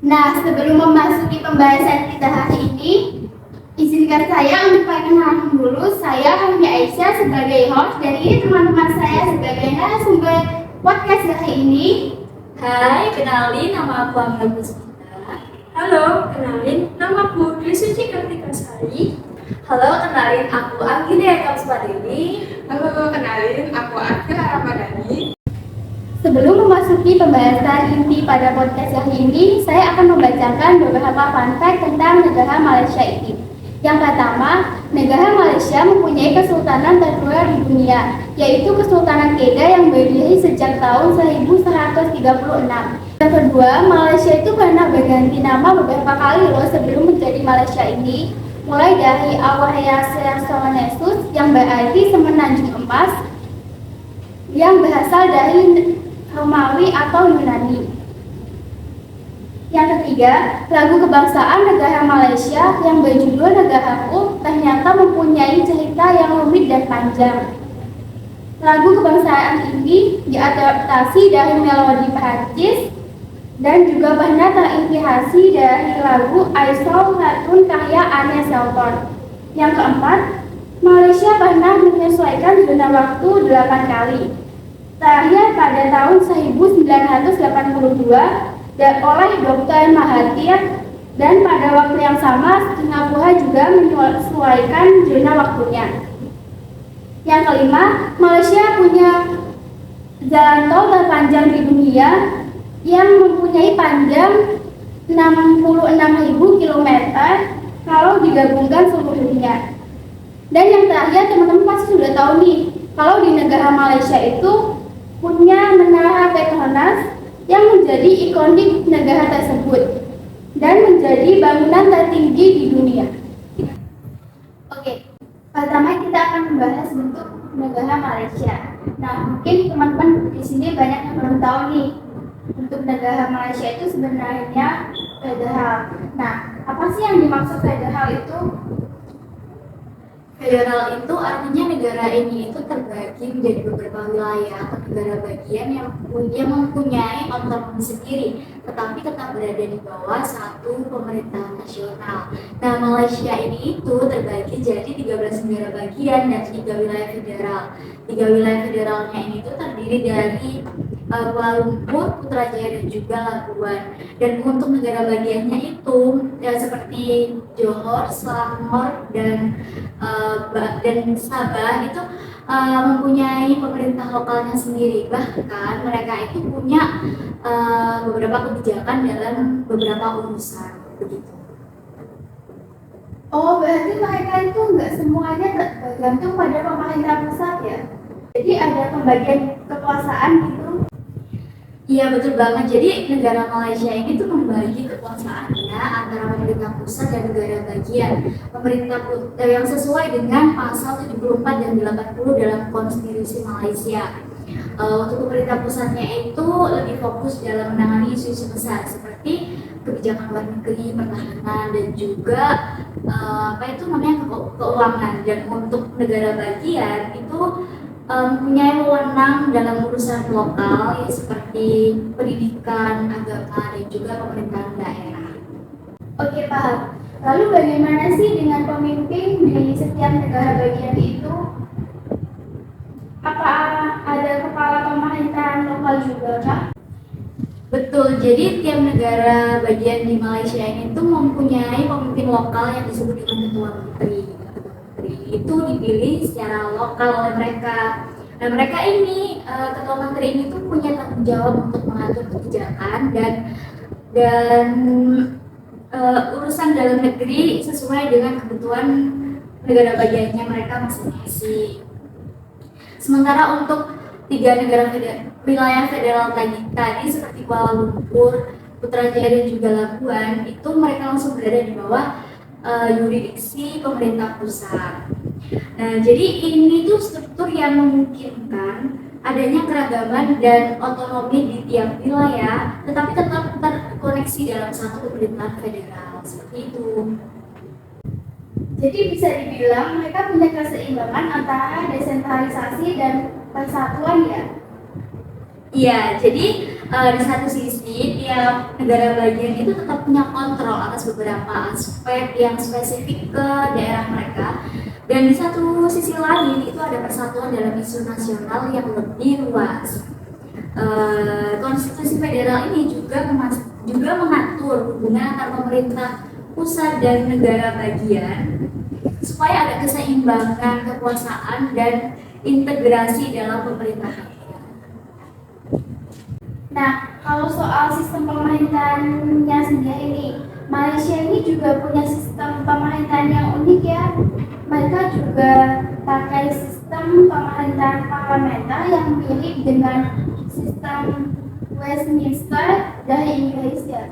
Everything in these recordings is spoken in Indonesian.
Nah, sebelum memasuki pembahasan kita hari ini, izinkan saya untuk perkenalan dulu. Saya Fahmi Aisyah sebagai host dan ini teman-teman saya sebagai narasumber podcast hari ini. Hai, kenalin nama aku Amel Puspita. Halo, kenalin nama aku Dwi Suci Kartika Sari. Halo, kenalin aku Anggia Kamspadini. Halo, kenalin aku Akila Ramadhani. Sebelum memasuki pembahasan inti pada podcast hari ini, saya akan membacakan beberapa fun fact tentang negara Malaysia ini. Yang pertama, negara Malaysia mempunyai kesultanan tertua di dunia, yaitu Kesultanan Kedah yang berdiri sejak tahun 1136. Yang kedua, Malaysia itu pernah berganti nama beberapa kali loh sebelum menjadi Malaysia ini, mulai dari Awahya Sonesus yang berarti semenanjung emas, yang berasal dari Romawi atau Yunani. Yang ketiga, lagu kebangsaan negara Malaysia yang berjudul Negaraku ternyata mempunyai cerita yang rumit dan panjang. Lagu kebangsaan ini diadaptasi dari melodi Perancis dan juga pernah terinspirasi dari lagu I Saw Raccoon karya Anne Shelton. Yang keempat, Malaysia pernah menyesuaikan zona waktu 8 kali. Terakhir pada tahun 1982 oleh Dr. Mahathir, dan pada waktu yang sama Singapura juga menyesuaikan zona waktunya. Yang kelima, Malaysia punya jalan tol terpanjang di dunia yang mempunyai panjang 66.000 km kalau digabungkan seluruh dunia. Dan yang terakhir, teman-teman pasti sudah tahu nih, kalau di negara Malaysia itu punya menara Petronas yang menjadi ikonik negara tersebut dan menjadi bangunan tertinggi di dunia. Oke, pertama kita akan membahas bentuk negara Malaysia. Nah, mungkin teman-teman di sini banyak yang belum tahu nih, bentuk negara Malaysia itu sebenarnya federal. Nah, apa sih yang dimaksud federal itu? Federal itu artinya negara ini itu terbagi menjadi beberapa wilayah atau negara bagian yang mempunyai otonomi sendiri, tetapi tetap berada di bawah satu pemerintahan nasional. Nah, Malaysia ini itu terbagi jadi 13 negara bagian dan 3 wilayah federal. 3 wilayah federalnya ini itu terdiri dari Kuala Lumpur, Putrajaya dan juga Labuan. Dan untuk negara bagiannya itu ya, seperti Johor, Selangor dan Sabah itu mempunyai pemerintah lokalnya sendiri. Bahkan mereka itu punya beberapa kebijakan dalam beberapa urusan begitu. Oh, berarti mereka itu nggak semuanya tergantung pada pemerintah pusat ya? Jadi ada pembagian kekuasaan gitu? Iya, betul banget. Jadi negara Malaysia ini tuh membagi kekuasaannya antara pemerintah pusat dan negara bagian. Pemerintah yang sesuai dengan pasal 74 dan 80 dalam Konstitusi Malaysia. Untuk pemerintah pusatnya itu lebih fokus dalam menangani isu-isu besar seperti kebijakan luar negeri, pertahanan, dan juga keuangan. Dan untuk negara bagian itu mempunyai wewenang dalam urusan lokal ya, seperti pendidikan, agama, dan juga pemerintahan daerah. Oke, paham. Lalu bagaimana sih dengan pemimpin di setiap negara bagian itu? Apa ada kepala pemerintahan lokal juga, Kak? Betul, jadi tiap negara bagian di Malaysia ini tuh mempunyai pemimpin lokal yang disebut dengan ketua menteri. Itu dipilih secara lokal oleh mereka. Nah, mereka ini ketua menteri ini tuh punya tanggung jawab untuk mengatur kebijakan dan urusan dalam negeri sesuai dengan kebutuhan negara bagiannya mereka masing-masing. Sementara untuk 3 negara wilayah federal tadi seperti Kuala Lumpur, Putrajaya dan juga Labuan, itu mereka langsung berada di bawah yurisdiksi pemerintah pusat. Nah, jadi ini tuh struktur yang memungkinkan adanya keragaman dan otonomi di tiap wilayah, tetapi tetap terkoneksi dalam satu pemerintahan federal, seperti itu. Jadi bisa dibilang mereka punya keseimbangan antara desentralisasi dan persatuan ya? Iya, jadi Di satu sisi tiap negara bagian itu tetap punya kontrol atas beberapa aspek yang spesifik ke daerah mereka, dan di satu sisi lain itu ada persatuan dalam isu nasional yang lebih luas. Konstitusi federal ini juga mengatur hubungan antar pemerintah pusat dan negara bagian supaya ada keseimbangan kekuasaan dan integrasi dalam pemerintahan. Nah, kalau soal sistem pemerintahannya sendiri nih, Malaysia ini juga punya sistem pemerintahan yang unik ya. Mereka juga pakai sistem pemerintahan parlementer yang mirip dengan sistem Westminster dari Inggris ya.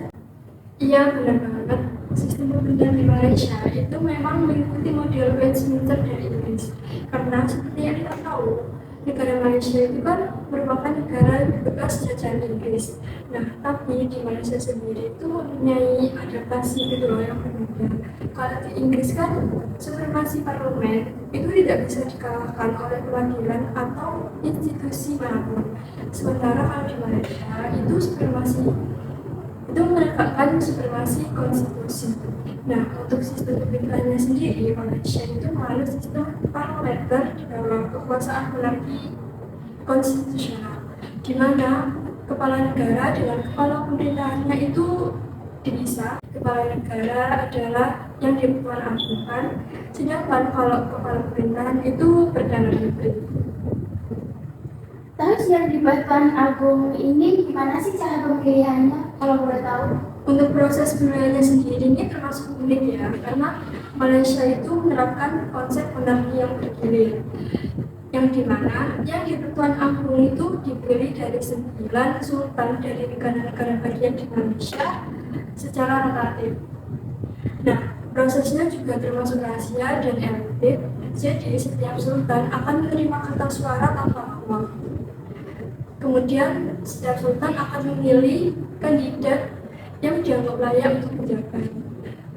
Iya, benar banget. Sistem pemerintahan di Malaysia itu memang mengikuti model Westminster dari Inggris. Karena seperti yang kita tahu, negara Malaysia itu kan merupakan negara bekas jajahan Inggris. Nah, tapi di Malaysia sendiri itu mempunyai adaptasi gitu loh yang berbeda. Kalau di Inggris kan supremasi parlemen itu tidak bisa dikalahkan oleh perwakilan atau institusi manapun. Sementara kalau di Malaysia itu menegakkan supremasi konstitusi. Nah, untuk sistem pemerintahannya sendiri, Malaysia itu menganut sistem parlementer dalam kekuasaan monarki konstitusional, di mana kepala negara dengan kepala pemerintahannya itu dipisah. Kepala negara adalah yang dipertuankan, sedangkan kalau kepala pemerintahan itu Perdana Menteri. Terus yang di Batuan Agung ini gimana sih cara pemilihannya kalau boleh tahu? Untuk proses pemilihannya sendiri ini termasuk unik ya, karena Malaysia itu menerapkan konsep monarki yang bergilir, yang dimana yang di Pertuan Agung itu dipilih dari 9 sultan dari negara-negara bagian di Malaysia secara rotatif. Nah, prosesnya juga termasuk rahasia dan elit, jadi setiap sultan akan menerima kertas suara tanpa uang. Kemudian setiap sultan akan memilih kandidat yang dianggap layak untuk menjabat.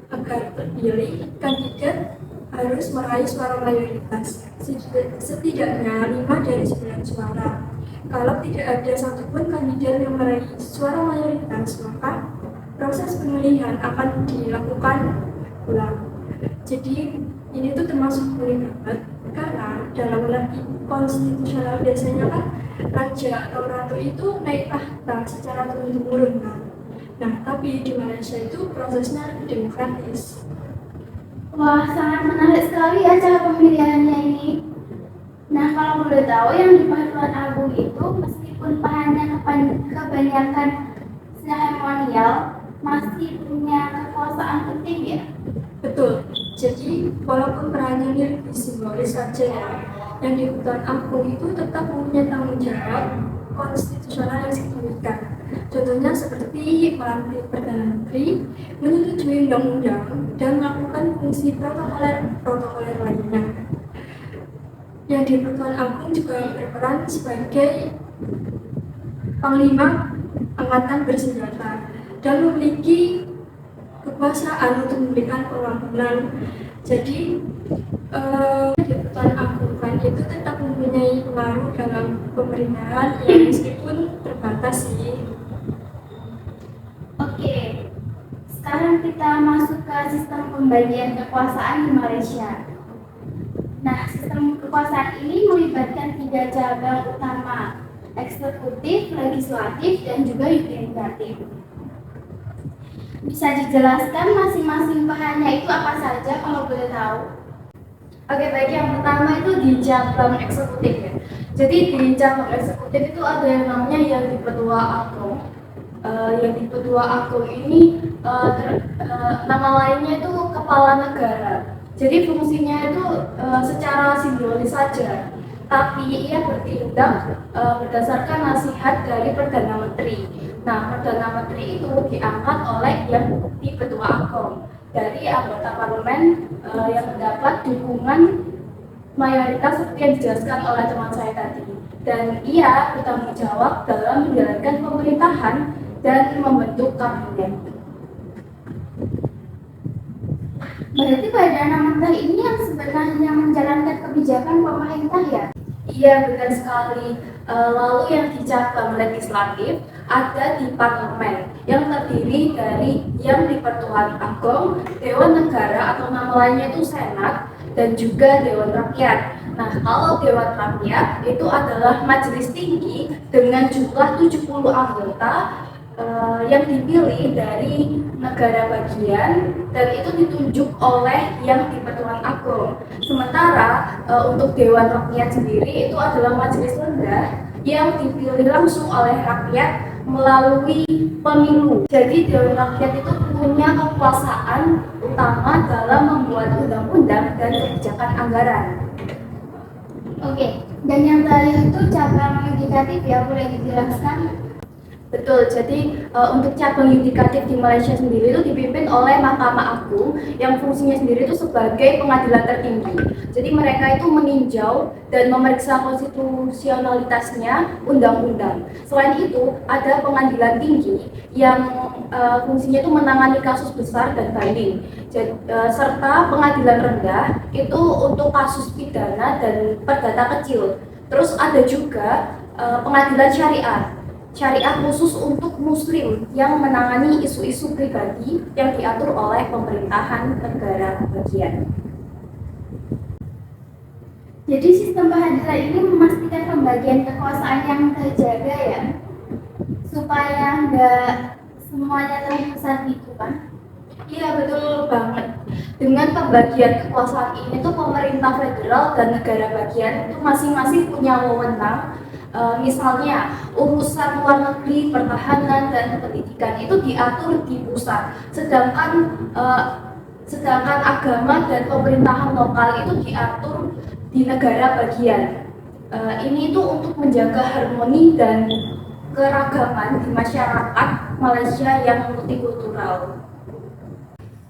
Agar terpilih, kandidat harus meraih suara mayoritas, setidaknya 5 dari 9 suara. Kalau tidak ada satupun kandidat yang meraih suara mayoritas, maka proses pemilihan akan dilakukan ulang. Jadi ini tuh termasuk unik banget, karena dalam monarki konstitusional biasanya kan raja atau ratu itu naik tahta secara turun-temurun kan. Nah, tapi di Malaysia itu prosesnya lebih demokratis. Wah, sangat menarik sekali ya cara pemilihannya ini. Nah, kalau boleh tahu yang di Pertuan Agung itu meskipun hanya kebanyakan seremonial, masih punya kekuasaan penting ya. Betul. Jadi, walaupun perannya lebih simbolis saja ya, yang di Pertuan Agung itu tetap mempunyai tanggung jawab konstitusional yang signifikan. Contohnya seperti melantik Perdana Menteri, menyetujui undang-undang, dan melakukan fungsi protokoler lainnya. Yang di Pertuan Agung juga berperan sebagai Panglima Angkatan Bersenjata dan memiliki kekuasaan untuk memberikan perwakilan. Jadi di Pertuan Agung kan itu tetap mempunyai pengaruh dalam pemerintahan yang meskipun terbatas sih. Oke, sekarang kita masuk ke sistem pembagian kekuasaan di Malaysia. Nah, sistem kekuasaan ini melibatkan 3 cabang utama, eksekutif, legislatif, dan juga yudikatif. Bisa dijelaskan masing-masing perannya itu apa saja kalau boleh tahu? Oke, baik, yang pertama itu di cabang eksekutif ya. Jadi di cabang eksekutif itu ada yang namanya yang di Petua Agung. Yang di Petua Agung ini nama lainnya itu kepala negara. Jadi fungsinya itu secara simbolis saja, tapi ia bertindak berdasarkan nasihat dari Perdana Menteri. Nah, Perdana Menteri itu diangkat oleh yang di Petua Agung dari anggota parlemen yang mendapat dukungan mayoritas seperti yang dijelaskan oleh teman saya tadi. Dan ia bertanggung jawab dalam menjalankan pemerintahan dan membentuk kabinet. Berarti Perdana Menteri ini yang sebenarnya menjalankan kebijakan pemerintah ya? Iya, benar sekali. Lalu yang di cabang legislatif ada di parlemen yang terdiri dari yang di Pertuan Agong, Dewan Negara atau nama lainnya itu Senat, dan juga Dewan Rakyat. Nah, kalau Dewan Rakyat itu adalah majelis tinggi dengan jumlah 70 anggota yang dipilih dari negara bagian dan itu ditunjuk oleh yang di Pertuan Agong. Sementara untuk Dewan Rakyat sendiri itu adalah majelis rendah yang dipilih langsung oleh rakyat melalui pemilu. Jadi Dewan Rakyat itu punya kekuasaan utama dalam membuat undang-undang dan kebijakan anggaran. Oke, dan yang terakhir itu cabang yudikatif ya, boleh dijelaskan? Betul, jadi untuk cabang yudikatif di Malaysia sendiri itu dipimpin oleh Mahkamah Agung yang fungsinya sendiri itu sebagai pengadilan tertinggi. Jadi mereka itu meninjau dan memeriksa konstitusionalitasnya undang-undang. Selain itu, ada pengadilan tinggi yang fungsinya itu menangani kasus besar dan banding. Serta pengadilan rendah itu untuk kasus pidana dan perdata kecil. Terus ada juga pengadilan syariah khusus untuk muslim yang menangani isu-isu pribadi yang diatur oleh pemerintahan negara bagian. Jadi sistem peradilan ini memastikan pembagian kekuasaan yang terjaga ya, supaya nggak semuanya terpusat gitu kan? Iya, betul banget. Dengan pembagian kekuasaan ini tuh pemerintah federal dan negara bagian itu masing-masing punya wewenang. Misalnya urusan luar negeri, pertahanan dan pendidikan itu diatur di pusat, sedangkan agama dan pemerintahan lokal itu diatur di negara bagian. Ini itu untuk menjaga harmoni dan keragaman di masyarakat Malaysia yang multikultural.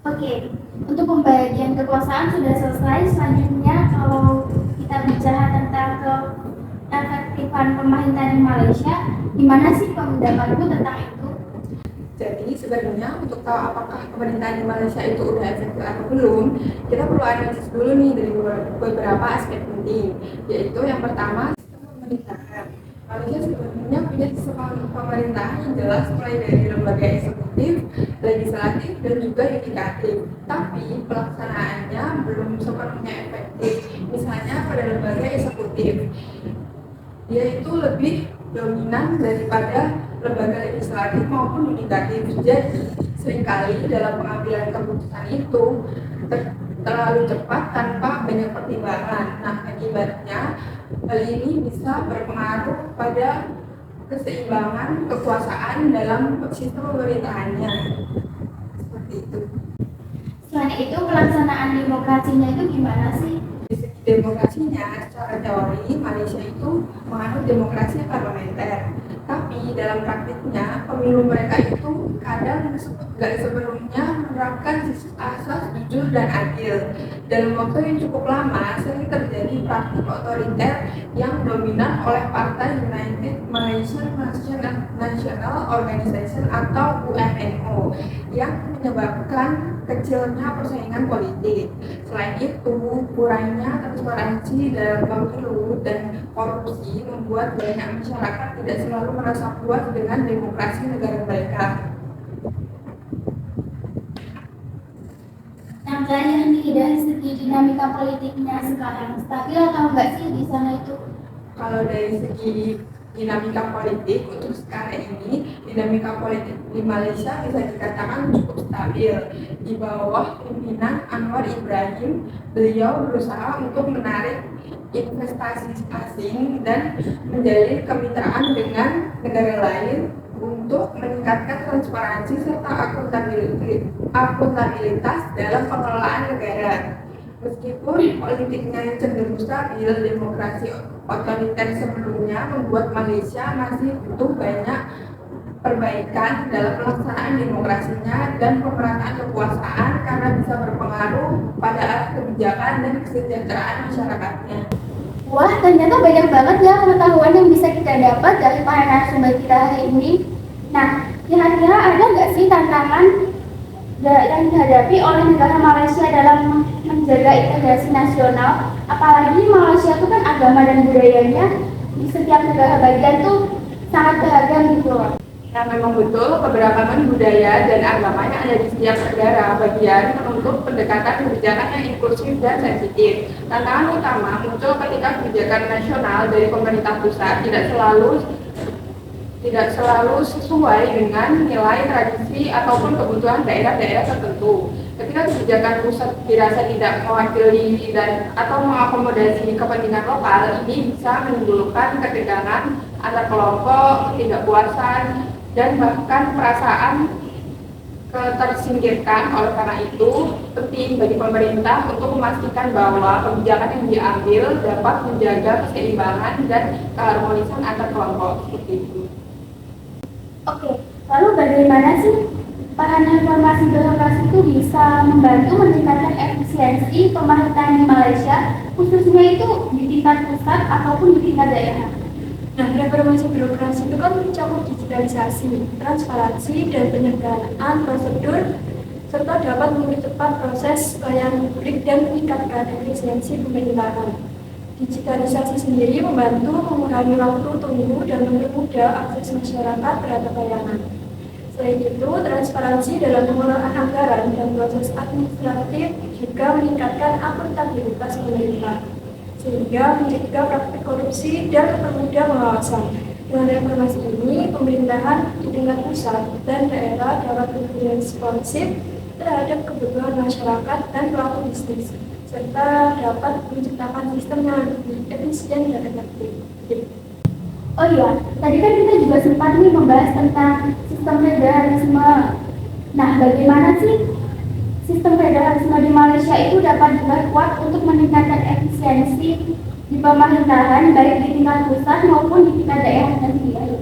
Oke, untuk pembagian kekuasaan sudah selesai. Selanjutnya kalau kita bicara tentang keefektifan pemerintahan di Malaysia, gimana sih pendapatmu tentang itu? Jadi sebenarnya untuk tahu apakah pemerintahan di Malaysia itu udah efektif atau belum, kita perlu analisis dulu nih dari beberapa aspek penting, yaitu yang pertama sistem pemerintahan. Malaysia sebenarnya punya sistem pemerintahan yang jelas mulai dari lembaga eksekutif, legislatif, dan juga yudikatif. Tapi pelaksanaannya belum sepenuhnya efektif. Misalnya pada lembaga eksekutif, dia itu lebih dominan daripada lembaga legislatif maupun yudikatif. Jadi seringkali dalam pengambilan keputusan itu terlalu cepat tanpa banyak pertimbangan. Nah, akibatnya hal ini bisa berpengaruh pada keseimbangan kekuasaan dalam sistem pemerintahannya. Seperti itu. Selain itu pelaksanaan demokrasinya itu gimana sih? Demokrasinya secara teori Malaysia itu menganut demokrasi parlementer, tapi dalam praktiknya pemilu mereka itu kadang nggak sepenuhnya menerapkan asas jujur dan adil. Dalam waktu yang cukup lama sering terjadi praktik otoriter yang dominan oleh Partai United Malaysian National Organization atau UMNO yang menyebabkan kecilnya persaingan politik. Selain itu, kurangnya transparansi dalam pemilu dan korupsi membuat banyak masyarakat tidak selalu merasa puas dengan demokrasi negara mereka. Yang terakhir nih, dari segi dinamika politiknya sekarang, stabil atau enggak sih di sana itu? Kalau dari segi dinamika politik untuk sekarang ini, dinamika politik di Malaysia bisa dikatakan cukup stabil. Di bawah pimpinan Anwar Ibrahim, beliau berusaha untuk menarik investasi asing dan menjalin kemitraan dengan negara lain untuk meningkatkan transparansi serta akuntabilitas dalam pengelolaan negara. Meskipun politiknya yang cenderung stabil, demokrasi otoriter sebelumnya membuat Malaysia masih butuh banyak perbaikan dalam pelaksanaan demokrasinya dan pemerataan kekuasaan karena bisa berpengaruh pada arah kebijakan dan kesejahteraan masyarakatnya. Wah, ternyata banyak banget ya pengetahuan yang bisa kita dapat dari para narasumber kita hari ini. Nah, kira-kira ada nggak sih tantangan yang dihadapi oleh negara Malaysia dalam menjaga integrasi nasional? Apalagi Malaysia itu kan agama dan budayanya di setiap negara bagian tuh sangat beragam gitu loh. Nah, memang betul keberagaman budaya dan agama yang ada di setiap negara bagian menuntut pendekatan kebijakan yang inklusif dan sensitif. Tantangan utama muncul ketika kebijakan nasional dari pemerintah pusat tidak selalu sesuai dengan nilai tradisi ataupun kebutuhan daerah-daerah tertentu. Ketika kebijakan pusat dirasa tidak mewakili dan atau mengakomodasi kepentingan lokal, ini bisa menimbulkan ketegangan antar kelompok, ketidakpuasan, dan bahkan perasaan tersingkirkan. Oleh karena itu, penting bagi pemerintah untuk memastikan bahwa kebijakan yang diambil dapat menjaga keseimbangan dan keharmonisan antar kelompok. Seperti itu. Oke, lalu bagaimana sih peran informasi birokrasi itu bisa membantu meningkatkan efisiensi pemerintahan di Malaysia, khususnya itu di tingkat pusat ataupun di tingkat daerah? Nah, reformasi birokrasi itu kan mencakup digitalisasi, transparansi, dan penyederhanaan prosedur, serta dapat mempercepat proses pelayanan publik dan meningkatkan efisiensi pemerintahan. Digitalisasi sendiri membantu mengurangi waktu tunggu dan mempermudah akses masyarakat terhadap layanan. Selain itu, transparansi dalam pengelolaan anggaran dan proses administratif juga meningkatkan akuntabilitas pemerintah, sehingga mencegah praktik korupsi dan mempermudah pengawasan. Dengan reformasi ini, pemerintahan di tingkat pusat dan daerah dapat lebih responsif terhadap kebutuhan masyarakat dan pelaku bisnis, serta dapat menciptakan sistem yang lebih efisien dan efektif. Oh iya, tadi kan kita juga sempat nih membahas tentang sistem federalisme. Nah, bagaimana sih sistem federalisme di Malaysia itu dapat diperkuat untuk meningkatkan efisiensi di pemerintahan baik di tingkat pusat maupun di tingkat daerah sendiri?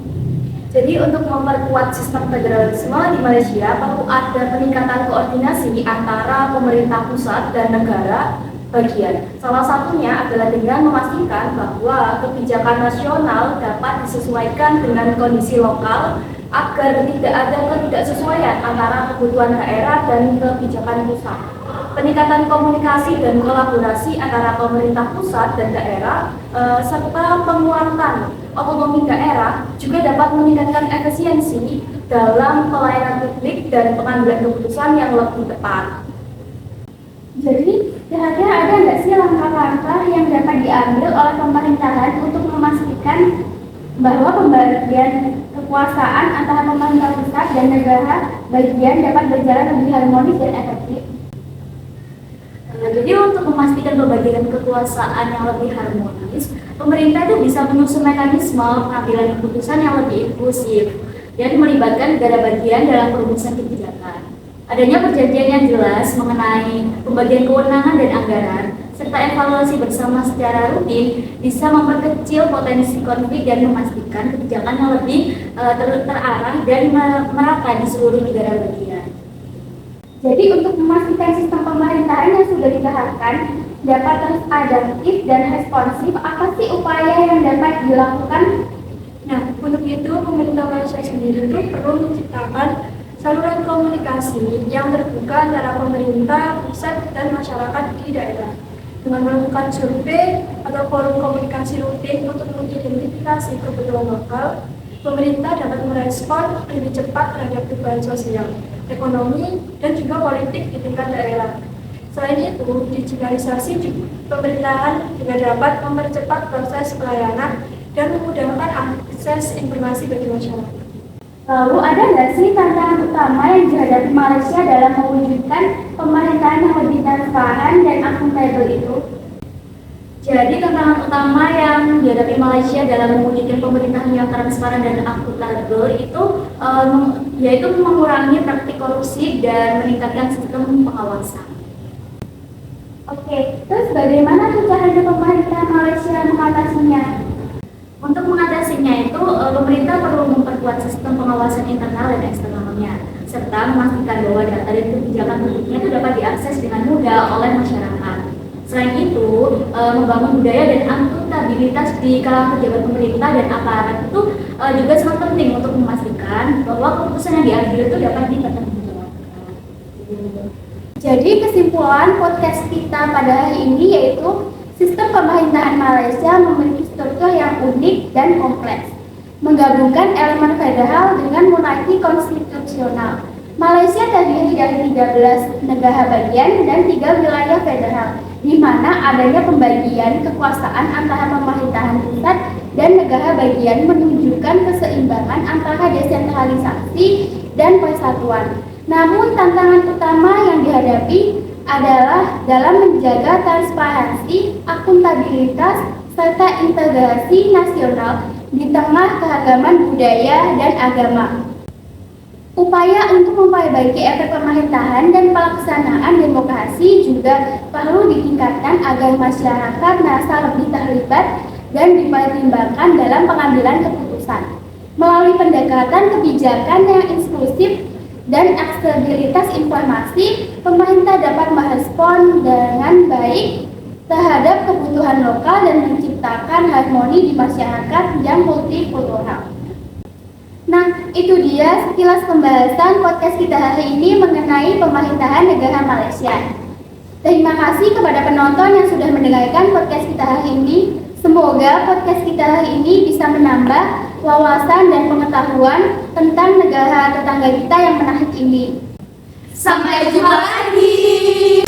Jadi untuk memperkuat sistem federalisme di Malaysia perlu ada peningkatan koordinasi antara pemerintah pusat dan negara bagian. Salah satunya adalah dengan memastikan bahwa kebijakan nasional dapat disesuaikan dengan kondisi lokal agar tidak ada ketidaksesuaian antara kebutuhan daerah dan kebijakan pusat. Peningkatan komunikasi dan kolaborasi antara pemerintah pusat dan daerah serta penguatan otonomi daerah juga dapat meningkatkan efisiensi dalam pelayanan publik dan pengambilan keputusan yang lebih tepat. Jadi, kira-kira ada nggak sih langkah-langkah yang dapat diambil oleh pemerintahan untuk memastikan bahwa pembagian kekuasaan antara pemerintah pusat dan negara bagian dapat berjalan lebih harmonis dan efektif? Jadi untuk memastikan pembagian kekuasaan yang lebih harmonis, pemerintah itu bisa menyusun mekanisme pengambilan keputusan yang lebih inklusif dan melibatkan negara bagian dalam perumusan kebijakan. Adanya perjanjian yang jelas mengenai pembagian kewenangan dan anggaran, serta evaluasi bersama secara rutin bisa memperkecil potensi konflik dan memastikan kebijakan yang lebih terarah dan merata di seluruh negara bagian. Jadi untuk memastikan sistem pemerintahan yang sudah diterapkan dapat terus adaptif dan responsif, apa sih upaya yang dapat dilakukan? Nah, untuk itu pemerintah Malaysia sendiri itu perlu menciptakan saluran komunikasi yang terbuka antara pemerintah, pusat, dan masyarakat di daerah. Dengan melakukan survei atau forum komunikasi rutin untuk mengidentifikasi kebutuhan lokal, pemerintah dapat merespon lebih cepat terhadap perubahan sosial, ekonomi, dan juga politik di tingkat daerah. Selain itu, digitalisasi pemerintahan juga dapat mempercepat proses pelayanan dan memudahkan akses informasi bagi masyarakat. Lalu ada nggak sih tantangan utama yang dihadapi Malaysia dalam mewujudkan pemerintahan yang lebih transparan dan akuntabel itu? Jadi tantangan utama yang dihadapi Malaysia dalam mewujudkan pemerintahan yang transparan dan akuntabel itu yaitu mengurangi praktik korupsi dan meningkatkan sistem pengawasan. Oke, terus bagaimana tuh caranya pemerintahan Malaysia mengatasinya? Untuk mengatasinya itu, pemerintah perlu memperkuat sistem pengawasan internal dan eksternalnya, serta memastikan bahwa data dan kebijakan publiknya itu dapat diakses dengan mudah oleh masyarakat. Selain itu, membangun budaya dan akuntabilitas di kalangan pejabat pemerintah dan aparat itu juga sangat penting untuk memastikan bahwa keputusan yang diambil itu dapat dipertanggungjawabkan. Jadi kesimpulan podcast kita pada hari ini yaitu sistem pemerintahan Malaysia memiliki struktur yang unik dan kompleks. menggabungkan elemen federal dengan monarki konstitusional. Malaysia terdiri dari 13 negara bagian dan 3 wilayah federal, di mana adanya pembagian kekuasaan antara pemerintahan pusat dan negara bagian menunjukkan keseimbangan antara desentralisasi dan persatuan. Namun tantangan utama yang dihadapi adalah dalam menjaga transparansi, akuntabilitas, serta integrasi nasional di tengah keragaman budaya dan agama. Upaya untuk memperbaiki efek pemerintahan dan pelaksanaan demokrasi juga perlu ditingkatkan agar masyarakat merasa lebih terlibat dan dipertimbangkan dalam pengambilan keputusan. Melalui pendekatan kebijakan yang inklusif dan aksesibilitas informasi, pemerintah dapat merespon dengan baik terhadap kebutuhan lokal dan menciptakan harmoni di masyarakat yang multikultural. Nah, itu dia sekilas pembahasan podcast kita hari ini mengenai pemerintahan negara Malaysia. Terima kasih kepada penonton yang sudah mendengarkan podcast kita hari ini. Semoga podcast kita hari ini bisa menambah wawasan dan pengetahuan tentang negara tetangga kita yang menarik ini. Sampai jumpa lagi.